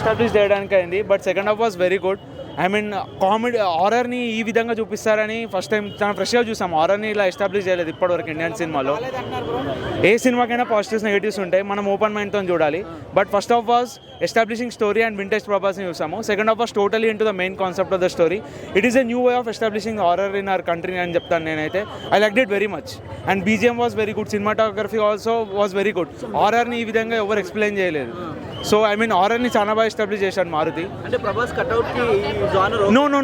Establish చేయడానికి అయింది, but second half was very good. I mean comedy హారర్ని ఈ విధంగా చూపిస్తారని ఫస్ట్ టైం చాలా ఫ్రెష్గా చూసాం. హారర్ని ఇలా ఎస్టాబ్లిష్ చేయలేదు ఇప్పటివరకు ఇండియన్ సినిమాలో. ఏ సినిమాకైనా పాజిటివ్స్ నెగిటివ్స్ ఉంటాయి, మనం ఓపెన్ మైండ్తో చూడాలి. But first half was establishing story and vintage ప్రభాస్ని చూసాము. Second half was totally into the main concept of the story. It is a new way of establishing horror in our country అని చెప్తాను నేనైతే. I like it very much. And BGM was very good, cinematography also was very good. హారర్ని ఈ విధంగా ఎవరు explain చేయలేదు. So I mean హారర్ని చాలా బాగా ఎస్టాబ్లిష్ చేశాడు మారుతి. అంటే ప్రభాస్ కట్అవుట్కి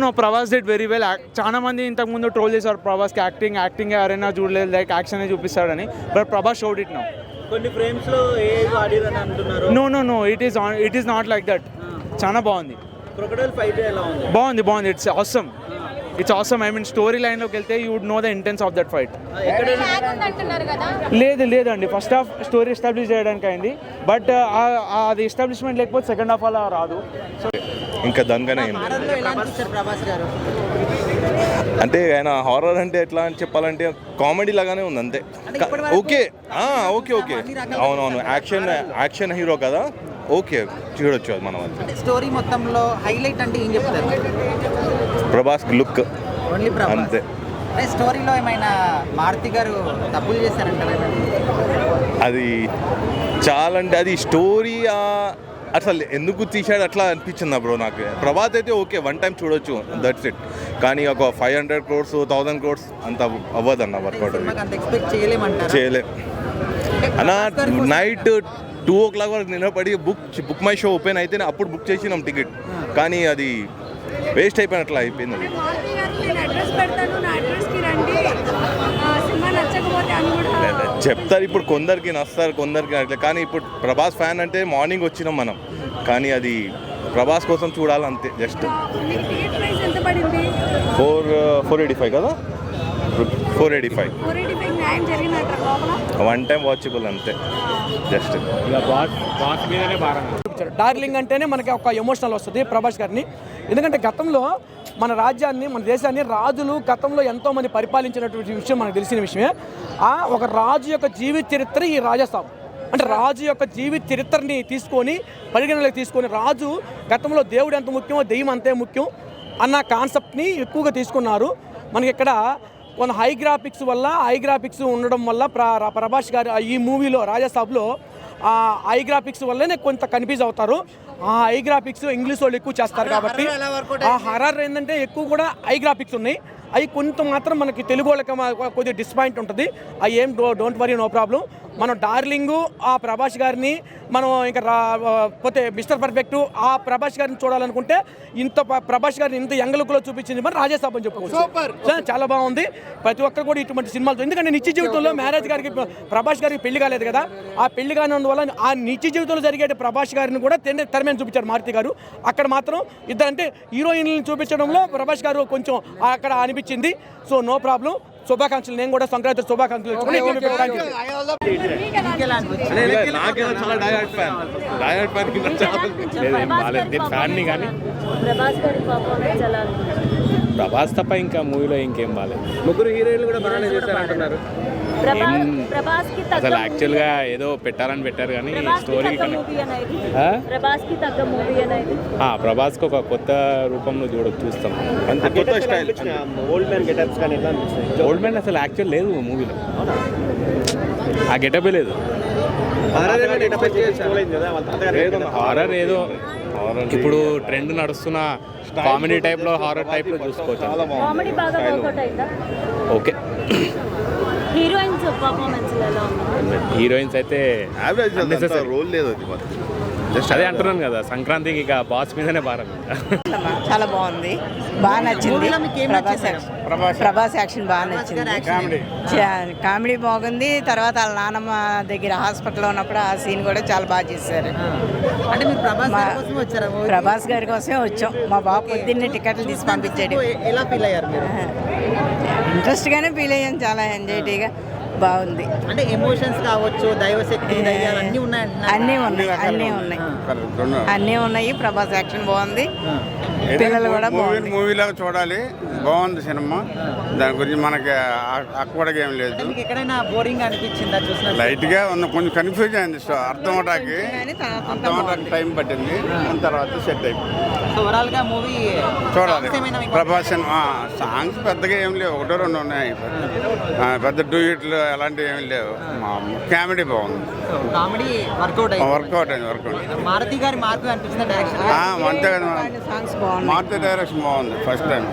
no Prabhas did very well. చాలా మంది ఇంతకుముందు ట్రోల్ చేశారు ప్రభాస్కి యాక్టింగ్ ఎవరైనా చూడలేదు, లైక్ యాక్షన్ చూపిస్తాడని. But Prabhas showed it now. కొన్ని ఫ్రేమ్స్ లో ఏజ్ ఆడిరని అంటున్నారు. No it is not like that. చాలా బాగుంది. క్రొకడైల్ ఫైట్ ఎలా ఉంది? బాగుంది. It's awesome. I mean story లైన్లోకి వెళ్తే you would know the intense of that fight. లేదండి, ఫస్ట్ హాఫ్ స్టోరీ ఎస్టాబ్లిష్ చేయడానికి అయింది, బట్ అది ఎస్టాబ్లిష్మెంట్ లేకపోతే సెకండ్ హాఫ్ అలా రాదు. సో ఇంకా దానికనే అంటే ఆయన హారర్ అంటే ఎట్లా అని చెప్పాలంటే కామెడీ లాగానే ఉంది అంతే. ఓకే. అవునవును, యాక్షన్ హీరో కదా, ఓకే చూడొచ్చు అది మనం. స్టోరీ మొత్తంలో హైలైట్ అంటే ఏం చెప్తారు? ప్రభాస్ లుక్ అంతే. స్టోరీలో ఏమైనా మారుతి గారు తప్పులు చేశారంటారా? అది చాలా అంటే అది స్టోరీ అసలు ఎందుకు తీసాడు అట్లా అనిపించింది బ్రో నాకు. ప్రభాస్ అయితే ఓకే, వన్ టైం చూడొచ్చు, దట్స్ ఇట్. కానీ ఒక 500 crores 1000 crores అంత అవ్వదు అన్న వర్కౌట్. చేయలేం అన్న. నైట్ 2 o'clock వరకు నిలబడి బుక్ మై షో ఓపెన్ అయితేనే అప్పుడు బుక్ చేసినాం టికెట్, కానీ అది వేస్ట్ అయిపోయినట్లు అయిపోయింది. అది చెప్తారు ఇప్పుడు, కొందరికి నస్తారు, కొందరికి అట్లా. కానీ ఇప్పుడు ప్రభాస్ ఫ్యాన్ అంటే మార్నింగ్ వచ్చినాం మనం, కానీ అది ప్రభాస్ కోసం చూడాలి అంతే. జస్ట్ 485 కదా, 485 వన్ టైం వాచబుల్ అంతే. జస్ట్ డార్లింగ్ అంటేనే మనకి ఒక ఎమోషనల్ వస్తుంది ప్రభాస్ గారిని. ఎందుకంటే గతంలో మన రాజ్యాన్ని, మన దేశాన్ని రాజులు గతంలో ఎంతోమంది పరిపాలించినటువంటి విషయం మనకు తెలిసిన విషయమే. ఒక రాజు యొక్క జీవిత చరిత్ర ఈ రాజసాబ్. అంటే రాజు యొక్క జీవిత చరిత్రని తీసుకొని పరిగణలోకి తీసుకొని, రాజు గతంలో దేవుడు ఎంత ముఖ్యమో దెయ్యం అంతే ముఖ్యం అన్న కాన్సెప్ట్ని ఎక్కువగా తీసుకున్నారు. మనకి ఇక్కడ కొన్ని హై గ్రాఫిక్స్ ఉండడం వల్ల ప్రభాస్ గారు ఈ మూవీలో రాజసాబ్లో హై గ్రాఫిక్స్ వల్లనే కొంత కన్ఫ్యూజ్ అవుతారు. ఆ హై గ్రాఫిక్స్ ఇంగ్లీష్ వాళ్ళు ఎక్కువ చేస్తారు కాబట్టి ఆ హర్రర్ ఏంటంటే ఎక్కువ కూడా హై గ్రాఫిక్స్ ఉన్నాయి. అవి కొంత మాత్రం మనకి తెలుగు వాళ్ళకి కొద్దిగా డిసప్పాయింట్ ఉంటుంది. అవి ఏం డోంట్ వరీ, నో ప్రాబ్లం. మనం డార్లింగు ఆ ప్రభాస్ గారిని మనం ఇంకా పోతే మిస్టర్ పర్ఫెక్ట్ ఆ ప్రభాస్ గారిని చూడాలనుకుంటే ప్రభాస్ గారిని ఇంత యంగలుకులో చూపించింది మరి రాజేసాబ్ అని చెప్పుకోవచ్చు. చాలా బాగుంది. ప్రతి ఒక్కరు కూడా ఇటువంటి సినిమాలతో, ఎందుకంటే నిత్య జీవితంలో మ్యారేజ్ గారికి ప్రభాస్ గారికి పెళ్లి కాలేదు కదా, ఆ పెళ్లి కానందువల్ల ఆ నిత్య జీవితంలో జరిగే ప్రభాస్ గారిని కూడా తెర మీద చూపించారు మారుతి గారు. అక్కడ మాత్రం ఇద్దరంటే హీరోయిన్లను చూపించడంలో ప్రభాస్ గారు కొంచెం అక్కడ అనిపించింది. So no problem. శుభాకాంక్షలు. నేను కూడా సంక్రాంతి శుభాకాంక్షలు. ప్రభాస్ తప్ప ఇంకా మూవీలో ఇంకేం బాలేదు. ముగ్గురు హీరోయిన్లు కూడా బాగానే చేశారు అంటున్నారు. అసలు యాక్చువల్గా ఏదో పెట్టాలని పెట్టారు కానీ స్టోరీ ప్రభాస్కి ఒక కొత్త రూపంలో చూస్తాం. ఓల్డ్ మ్యాన్ అసలు యాక్చువల్ లేదు మూవీలో, ఆ గెటపే లేదు. హారర్ ఏదో ఇప్పుడు ట్రెండ్ నడుస్తున్న కామెడీ టైప్లో హారర్ టైప్లో చూసుకోవచ్చు. ఓకే. హీరోయిన్స్ అయితే రోల్ లేదు, అదే అంటున్నాను కదా, సంక్రాంతికి ఇక బాస్ మీదనే భారం. చాలా బాగుంది, బాగా నచ్చింది. ప్రభాస్ యాక్షన్ బాగా నచ్చింది. కామెడీ బాగుంది. తర్వాత వాళ్ళ నాన్నమ్మ దగ్గర హాస్పిటల్లో ఉన్నప్పుడు ఆ సీన్ కూడా చాలా బాగా చేశారు. ప్రభాస్ గారి కోసమే వచ్చాం. మా బాబు పొద్దున్నే టికెట్లు తీసి పంపించాడు. ఎలా ఫీల్ అయ్యారు? ఇంట్రెస్ట్గానే ఫీల్ అయ్యాను, చాలా ఎంజాయ్గా. బాగుంది. అంటే ఎమోషన్స్ కావచ్చు, దైవశక్తి, ధైర్యాలు అన్నీ ఉన్నాయంటున్నారు. అన్నీ ఉన్నాయి. ప్రభాస్ యాక్షన్ బాగుంది, పిల్లలు కూడా బాగుంది. మూవీలో చూడాలి, బాగుంది సినిమా. దాని గురించి మనకి అక్కడికి ఏం లేదు. మీకు ఎక్కడైనా బోరింగ్ అనిపించిందా చూసిన? లైట్గా ఉన్న కొంచెం కన్ఫ్యూజ్ అయింది. అర్థం అవడానికి టైం పట్టింది, దాని తర్వాత సెట్ అయిపోయింది. ఓవరాల్ గా మూవీ చూడాలి. ప్రభాస్ సినిమా సాంగ్స్ పెద్దగా ఏం లేవు, ఒకటో రెండు ఉన్నాయి. పెద్ద డూయిట్లు అలాంటివి ఏమి లేవు. కామెడీ బాగుంది, కామెడీ వర్కౌట్ అయింది. మారుతి గారి మార్పు అనిపించింది డైరెక్షన్. సాంగ్స్ బాగున్నాయి. మారుతి డైరెక్షన్ బాగుంది ఫస్ట్ టైం.